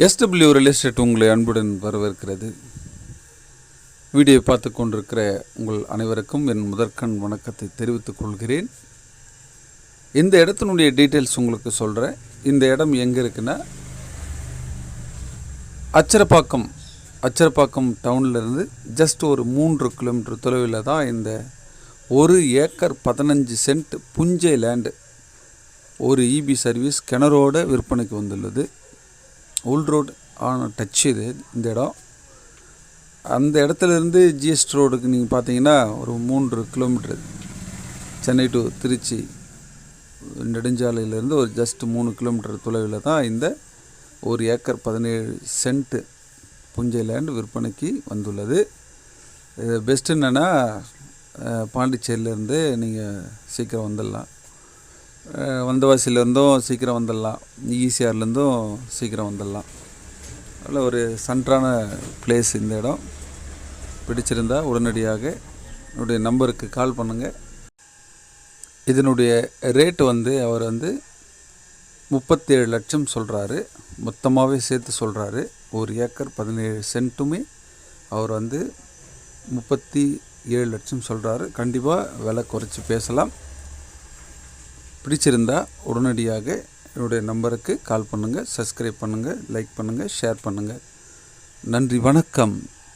SW real estate உங்களை அன்புடன் வரவேற்கிறது. வீடியோ பார்த்து கொண்டிருக்கிற உங்கள் அனைவருக்கும் என் முதற்கண் வணக்கத்தை தெரிவித்துக் கொள்கிறேன். இந்த இடத்தினுடைய டீட்டெயில்ஸ் உங்களுக்கு சொல்கிறேன். இந்த இடம் எங்கே இருக்குன்னா, அச்சரப்பாக்கம் டவுன்லேருந்து ஜஸ்ட் ஒரு 3 கிலோமீட்டர் தொலைவில் தான் இந்த 1 ஏக்கர் 15 சென்ட் புஞ்சை லேண்டு ஒரு EB சர்வீஸ் கிணறோட விற்பனைக்கு வந்துள்ளது. ஓல்ட் ரோடு ஆன டச் இது இந்த இடம். அந்த இடத்துலேருந்து GS ரோடுக்கு நீங்கள் பார்த்தீங்கன்னா ஒரு 3 கிலோமீட்டர், சென்னை டு திருச்சி நெடுஞ்சாலையிலேருந்து ஒரு ஜஸ்ட் 3 கிலோமீட்டர் தொலைவில் தான் இந்த 1 ஏக்கர் 17 சென்ட் புஞ்சை லேண்டு விற்பனைக்கு வந்துள்ளது. இது பெஸ்ட் என்னென்னா, பாண்டிச்சேரியிலேருந்து நீங்கள் சீக்கிரம் வந்துடலாம், வந்தவாசியிலேருந்தும் சீக்கிரம் வந்துடலாம், ஈசிஆர்லேருந்தும் சீக்கிரம் வந்துடலாம். அதில் ஒரு சென்ட்ரான பிளேஸ் இந்த இடம். பிடிச்சிருந்தால் உடனடியாக என்னுடைய நம்பருக்கு கால் பண்ணுங்கள். இதனுடைய ரேட்டு அவர் 37 லட்சம் சொல்கிறாரு. மொத்தமாகவே சேர்த்து சொல்கிறாரு. 1 ஏக்கர் 17 சென்ட்டுமே அவர் 37 லட்சம் சொல்கிறாரு. கண்டிப்பாக விலை குறைச்சி பேசலாம். பிடிச்சிருந்தால் உடனடியாக என்னுடைய நம்பருக்கு கால் பண்ணுங்கள், சப்ஸ்கிரைப் பண்ணுங்கள், லைக் பண்ணுங்கள், ஷேர் பண்ணுங்கள். நன்றி, வணக்கம்.